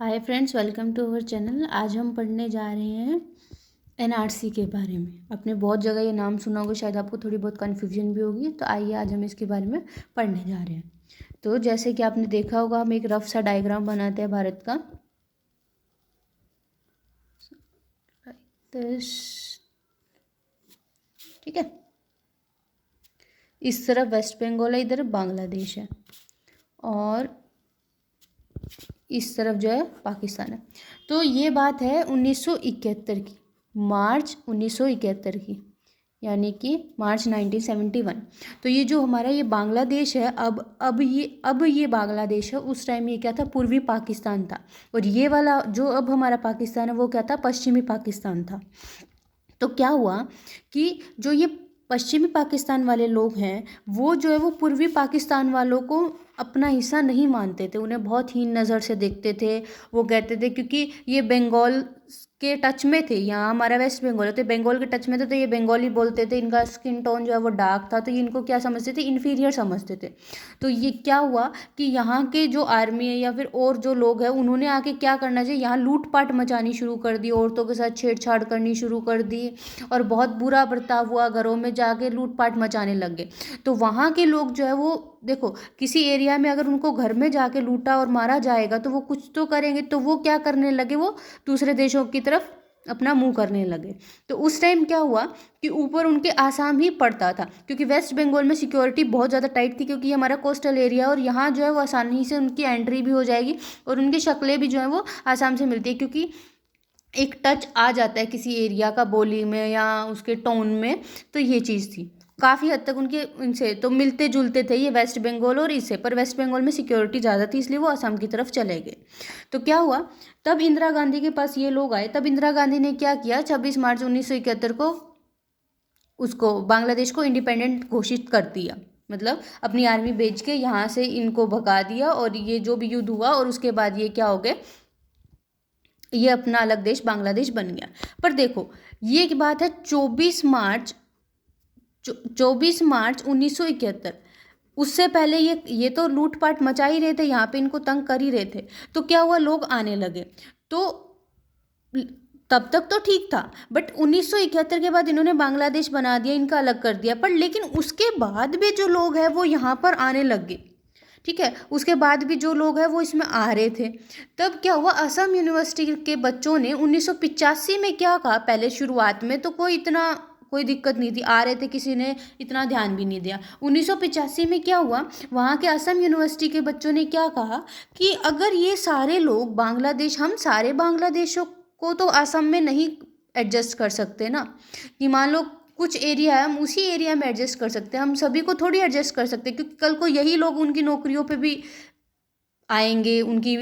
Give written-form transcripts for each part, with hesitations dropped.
Hi friends, welcome to our channel. आज हम पढ़ने जा रहे हैं एनआरसी के बारे में। आपने बहुत जगह ये नाम सुना होगा, शायद आपको थोड़ी बहुत कन्फ्यूजन भी होगी। तो आइए आज हम इसके बारे में पढ़ने जा रहे हैं। तो जैसे कि आपने देखा होगा, हम एक रफ सा डायग्राम बनाते हैं भारत का। ठीक है, इस तरफ वेस्ट बंगाल है, इधर बांग्लादेश है, और इस तरफ जो है पाकिस्तान है। तो ये बात है 1971 की, मार्च 1971 की, यानी कि मार्च 1971। तो ये जो हमारा ये बांग्लादेश है, अब ये बांग्लादेश है। उस टाइम ये क्या था? पूर्वी पाकिस्तान था। और ये वाला जो अब हमारा पाकिस्तान है वो क्या था? पश्चिमी पाकिस्तान था। तो क्या हुआ कि जो ये पश्चिमी पाकिस्तान वाले लोग हैं, वो जो है वो पूर्वी पाकिस्तान वालों को अपना हिस्सा नहीं मानते थे, उन्हें बहुत हीन नज़र से देखते थे। वो कहते थे क्योंकि ये बंगाल के टच में थे, यहाँ हमारा वेस्ट बंगाल है तो बंगाल के टच में थे, तो ये बंगाली बोलते थे, इनका स्किन टोन जो है वो डार्क था, तो ये इनको क्या समझते थे? इन्फीरियर समझते थे। तो ये क्या हुआ कि यहाँ के जो आर्मी है या फिर और जो लोग हैं, उन्होंने आके क्या करना चाहिए, यहाँ लूटपाट मचानी शुरू कर दी, औरतों के साथ छेड़छाड़ करनी शुरू कर दी, और बहुत बुरा बर्ताव हुआ, घरों में जाके लूटपाट मचाने लग गए। तो वहाँ के लोग जो है वो देखो, किसी एरिया में अगर उनको घर में जाके लूटा और मारा जाएगा तो वो कुछ तो करेंगे, तो वो क्या करने लगे? वो दूसरे देशों की तरफ अपना मुंह करने लगे। तो उस टाइम क्या हुआ कि ऊपर उनके आसाम ही पड़ता था, क्योंकि वेस्ट बंगाल में सिक्योरिटी बहुत ज़्यादा टाइट थी, क्योंकि ये हमारा कोस्टल एरिया, और यहाँ जो है वो आसानी से उनकी एंट्री भी हो जाएगी, और उनकी शक्लें भी जो है वो आसाम से मिलती है, क्योंकि एक टच आ जाता है किसी एरिया का बोली में या उसके टोन में। तो ये चीज़ थी, काफ़ी हद तक उनके इनसे तो मिलते जुलते थे ये वेस्ट बंगाल और इससे, पर वेस्ट बंगाल में सिक्योरिटी ज़्यादा थी, इसलिए वो असम की तरफ चले गए। तो क्या हुआ, तब इंदिरा गांधी के पास ये लोग आए। तब इंदिरा गांधी ने क्या किया, 26 मार्च 1971 को उसको बांग्लादेश को इंडिपेंडेंट घोषित कर दिया। मतलब अपनी आर्मी भेज के यहाँ से इनको भगा दिया, और ये जो भी युद्ध हुआ, और उसके बाद ये क्या हो गए, ये अपना अलग देश बांग्लादेश बन गया। पर देखो, ये बात है 24 मार्च 1971। उससे पहले ये तो लूटपाट मचा ही रहे थे, यहाँ पे इनको तंग कर ही रहे थे। तो क्या हुआ, लोग आने लगे। तो तब तक तो ठीक था, बट 1971 के बाद इन्होंने बांग्लादेश बना दिया, इनका अलग कर दिया। पर लेकिन उसके बाद भी जो लोग हैं वो यहाँ पर आने लग गए। ठीक है, उसके बाद भी जो लोग हैं वो इसमें आ रहे थे। तब क्या हुआ, असम यूनिवर्सिटी के बच्चों ने 1985 में क्या कहा, पहले शुरुआत में तो कोई दिक्कत नहीं थी, आ रहे थे, किसी ने इतना ध्यान भी नहीं दिया। 1985 में क्या हुआ, वहाँ के असम यूनिवर्सिटी के बच्चों ने क्या कहा कि अगर ये सारे लोग बांग्लादेश, हम सारे बांग्लादेशों को तो असम में नहीं एडजस्ट कर सकते ना, कि मान लो कुछ एरिया है, हम उसी एरिया में एडजस्ट कर सकते हैं, हम सभी को थोड़ी एडजस्ट कर सकते हैं, क्योंकि कल को यही लोग उनकी नौकरियों पे भी आएंगे, उनकी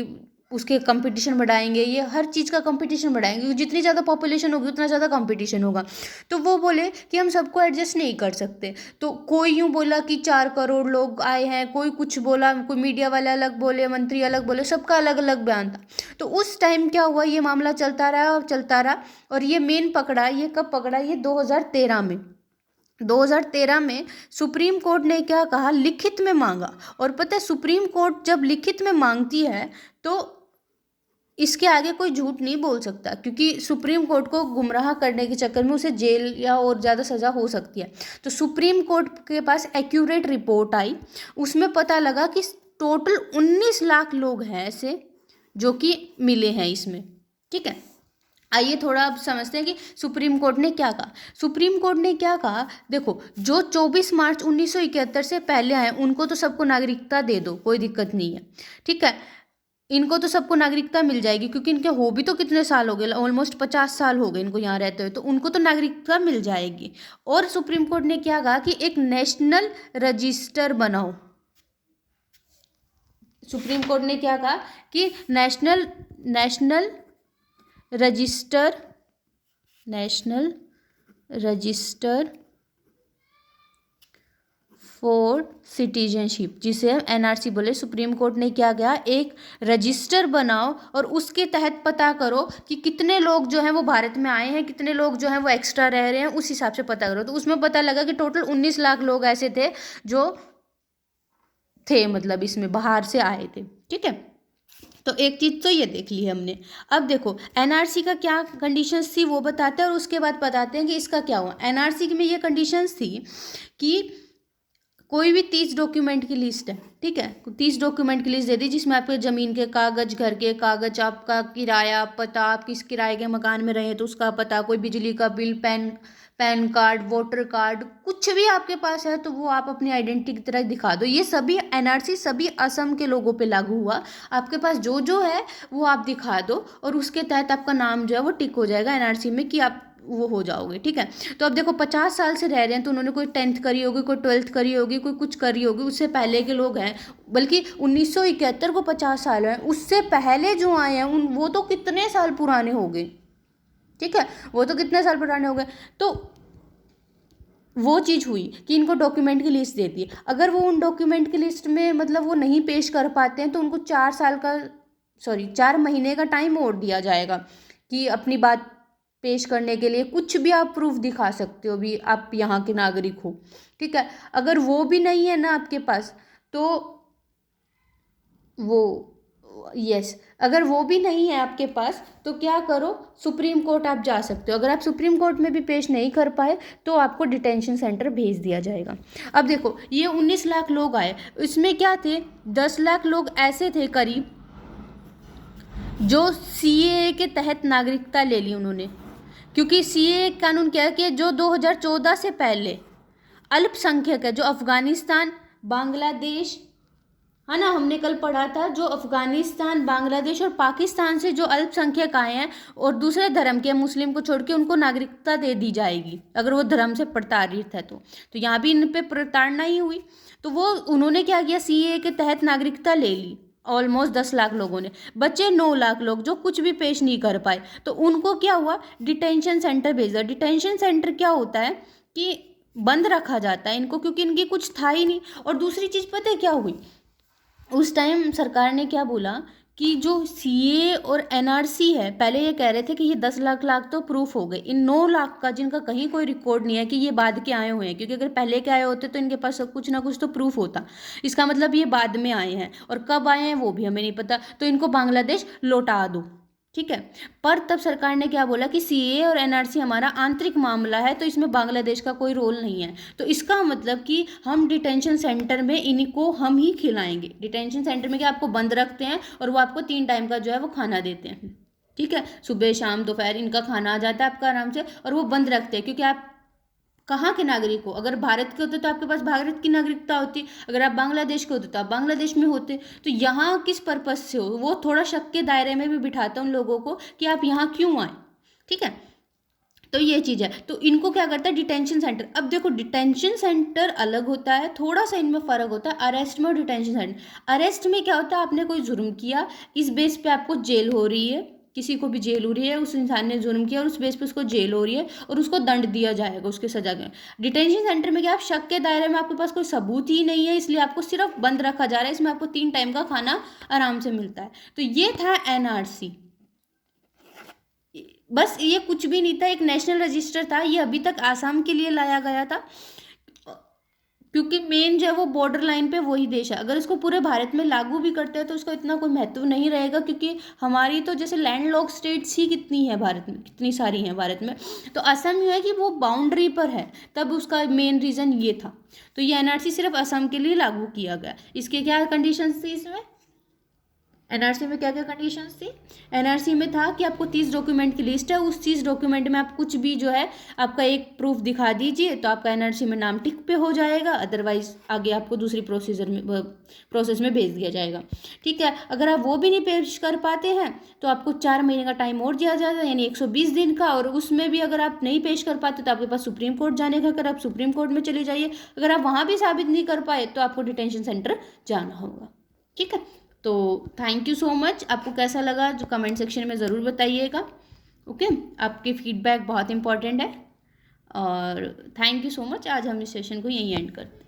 उसके कंपटीशन बढ़ाएंगे, ये हर चीज़ का कंपटीशन बढ़ाएंगे, क्योंकि जितनी ज़्यादा पॉपुलेशन होगी उतना ज़्यादा कंपटीशन होगा। तो वो बोले कि हम सबको एडजस्ट नहीं कर सकते। तो कोई यूँ बोला कि 4 करोड़ लोग आए हैं, कोई कुछ बोला, कोई मीडिया वाले अलग बोले, मंत्री अलग बोले, सबका अलग अलग बयान था। तो उस टाइम क्या हुआ, ये मामला चलता रहा और चलता रहा, और ये मेन पकड़ा, ये कब पकड़ा, ये 2013 में। 2013 में सुप्रीम कोर्ट ने क्या कहा, लिखित में मांगा। और पता है, सुप्रीम कोर्ट जब लिखित में मांगती है तो इसके आगे कोई झूठ नहीं बोल सकता, क्योंकि सुप्रीम कोर्ट को गुमराह करने के चक्कर में उसे जेल या और ज़्यादा सज़ा हो सकती है। तो सुप्रीम कोर्ट के पास एक्यूरेट रिपोर्ट आई, उसमें पता लगा कि टोटल 19 लाख लोग हैं ऐसे जो कि मिले हैं इसमें। ठीक है, आइए थोड़ा अब समझते हैं कि सुप्रीम कोर्ट ने क्या कहा। सुप्रीम कोर्ट ने क्या कहा, देखो, जो 24 मार्च 1971 से पहले आए उनको तो सबको नागरिकता दे दो, कोई दिक्कत नहीं है। ठीक है, इनको तो सबको नागरिकता मिल जाएगी, क्योंकि इनके हो भी तो कितने साल हो गए, ऑलमोस्ट 50 साल हो गए इनको यहाँ रहते हुए, तो उनको तो नागरिकता मिल जाएगी। और सुप्रीम कोर्ट ने क्या कहा कि एक नेशनल रजिस्टर बनाओ। सुप्रीम कोर्ट ने क्या कहा कि national register national register for citizenship, जिसे हम एनआरसी बोले, सुप्रीम कोर्ट ने क्या कहा, एक रजिस्टर बनाओ और उसके तहत पता करो कि कितने लोग जो हैं वो भारत में आए हैं, कितने लोग जो हैं वो एक्स्ट्रा रह रहे हैं, उस हिसाब से पता करो। तो उसमें पता लगा कि टोटल 19 लाख लोग ऐसे थे जो थे, मतलब इसमें बाहर से आए थे। ठीक है, तो एक चीज़ तो ये देख ली हमने। अब देखो एनआरसी का क्या कंडीशंस थी वो बताते हैं और उसके बाद बताते हैं कि इसका क्या हुआ। एनआरसी में ये कंडीशंस थी कि कोई भी 30 डॉक्यूमेंट की लिस्ट है, ठीक है, 30 डॉक्यूमेंट की लिस्ट दे दी जिसमें आपके ज़मीन के कागज, घर के कागज, आपका किराया पता, आप किस किराए के मकान में रहे तो उसका पता, कोई बिजली का bill, pan card, voter card, कुछ भी आपके पास है तो वो आप अपनी आइडेंटिटी की तरह दिखा दो। ये सभी एनआरसी सभी असम के लोगों पे लागू हुआ। आपके पास जो जो है वो आप दिखा दो और उसके तहत आपका नाम जो है वो टिक हो जाएगा एनआरसी में कि आप वो हो जाओगे, ठीक है। तो अब देखो 50 साल से रह रहे हैं तो उन्होंने कोई 10th करी होगी, कोई 12th करी होगी, कोई कुछ करी होगी, उससे पहले के लोग हैं। बल्कि 1971 को 50 साल है, उससे पहले जो आए हैं उन वो तो कितने साल पुराने हो गए, ठीक है, वो तो कितने साल पुराने हो गए। तो वो चीज़ हुई कि इनको डॉक्यूमेंट की लिस्ट देती है। अगर वो उन डॉक्यूमेंट की लिस्ट में मतलब वो नहीं पेश कर पाते हैं तो उनको 4 महीने का टाइम और दिया जाएगा कि अपनी बात पेश करने के लिए कुछ भी आप प्रूफ दिखा सकते हो, भी आप यहाँ के नागरिक हो, ठीक है। अगर वो भी नहीं है ना आपके पास तो वो यस अगर वो भी नहीं है आपके पास तो क्या करो, सुप्रीम कोर्ट आप जा सकते हो। अगर आप सुप्रीम कोर्ट में भी पेश नहीं कर पाए तो आपको डिटेंशन सेंटर भेज दिया जाएगा। अब देखो ये 19 लाख लोग आए, इसमें क्या थे, 10 लाख लोग ऐसे थे करीब जो सीएए के तहत नागरिकता ले ली उन्होंने, क्योंकि सीएए कानून क्या है कि जो 2014 से पहले अल्पसंख्यक है, जो अफगानिस्तान, बांग्लादेश, है ना, हमने कल पढ़ा था, जो अफगानिस्तान, बांग्लादेश और पाकिस्तान से जो अल्पसंख्यक आए हैं और दूसरे धर्म के मुस्लिम को छोड़ के उनको नागरिकता दे दी जाएगी अगर वो धर्म से प्रताड़ित है तो यहाँ भी इन पे प्रताड़ना ही हुई। तो वो उन्होंने क्या किया, सीएए के तहत नागरिकता ले ली ऑलमोस्ट 10 लाख लोगों ने। बचे 9 लाख लोग जो कुछ भी पेश नहीं कर पाए, तो उनको क्या हुआ, डिटेंशन सेंटर भेज दिया। डिटेंशन सेंटर क्या होता है कि बंद रखा जाता है इनको, क्योंकि इनकी कुछ था ही नहीं। और दूसरी चीज़ पता है क्या हुई, उस टाइम सरकार ने क्या बोला कि जो सीए और एनआरसी है, पहले ये कह रहे थे कि ये 10 लाख तो प्रूफ हो गए, इन 9 लाख का जिनका कहीं कोई रिकॉर्ड नहीं है कि ये बाद के आए हुए हैं, क्योंकि अगर पहले के आए होते तो इनके पास सब कुछ ना कुछ तो प्रूफ होता। इसका मतलब ये बाद में आए हैं और कब आए हैं वो भी हमें नहीं पता, तो इनको बांग्लादेश लौटा दो, ठीक है। पर तब सरकार ने क्या बोला कि सीए और एनआरसी हमारा आंतरिक मामला है तो इसमें बांग्लादेश का कोई रोल नहीं है। तो इसका मतलब कि हम डिटेंशन सेंटर में इनको हम ही खिलाएंगे। डिटेंशन सेंटर में क्या आपको बंद रखते हैं और वो आपको 3 टाइम का जो है वो खाना देते हैं, ठीक है, सुबह शाम दोपहर इनका खाना आ जाता है आपका आराम से, और वो बंद रखते हैं क्योंकि आप कहाँ के नागरिक हो। अगर भारत के होते तो आपके पास भारत की नागरिकता होती, अगर आप बांग्लादेश के होते तो आप बांग्लादेश में होते। तो यहाँ किस पर्पस से हो, वो थोड़ा शक के दायरे में भी बिठाता उन लोगों को कि आप यहाँ क्यों आए, ठीक है। तो ये चीज़ है, तो इनको क्या करता है डिटेंशन सेंटर। अब देखो डिटेंशन सेंटर अलग होता है, थोड़ा सा इनमें फ़र्क होता है अरेस्ट में और डिटेंशन सेंटर। अरेस्ट में क्या होता है, आपने कोई जुर्म किया, इस बेस पे आपको जेल हो रही है, किसी को भी जेल हो रही है, उस इंसान ने जुर्म किया और उस बेस पे उसको जेल हो रही है और उसको दंड दिया जाएगा उसके सजा के। डिटेंशन सेंटर में क्या, आप शक के दायरे में, आपके पास कोई सबूत ही नहीं है इसलिए आपको सिर्फ बंद रखा जा रहा है, इसमें आपको 3 टाइम का खाना आराम से मिलता है। तो ये था एनआरसी। बस ये कुछ भी नहीं था, एक नेशनल रजिस्टर था, ये अभी तक आसाम के लिए लाया गया था क्योंकि मेन जो है वो बॉर्डर लाइन पे वही देश है। अगर इसको पूरे भारत में लागू भी करते हैं तो उसका इतना कोई महत्व नहीं रहेगा, क्योंकि हमारी तो जैसे लैंडलॉक स्टेट्स ही कितनी है भारत में, कितनी सारी हैं भारत में, तो असम ये है कि वो बाउंड्री पर है, तब उसका मेन रीज़न ये था। तो ये एनआरसी सिर्फ असम के लिए लागू किया गया। इसके क्या कंडीशंस थी, इसमें एनआरसी में क्या क्या कंडीशंस थी, एनआरसी में था कि आपको 30 डॉक्यूमेंट की लिस्ट है, उस 30 डॉक्यूमेंट में आप कुछ भी जो है आपका एक प्रूफ दिखा दीजिए तो आपका एनआरसी में नाम टिक पे हो जाएगा, अदरवाइज आगे आपको दूसरी प्रोसेस में भेज दिया जाएगा, ठीक है। अगर आप वो भी नहीं पेश कर पाते हैं तो आपको 4 महीने का टाइम और दिया जाता है, यानी 120 दिन का, और उसमें भी अगर आप नहीं पेश कर पाते तो आपके पास सुप्रीम कोर्ट जाने का, अगर आप सुप्रीम कोर्ट में चले जाइए, अगर आप वहाँ भी साबित नहीं कर पाए तो आपको डिटेंशन सेंटर जाना होगा, ठीक है। तो थैंक यू सो मच। आपको कैसा लगा जो कमेंट सेक्शन में ज़रूर बताइएगा, ओके। आपके फीडबैक बहुत इंपॉर्टेंट है और थैंक यू सो मच। आज हम इस सेशन को यहीं एंड करते हैं।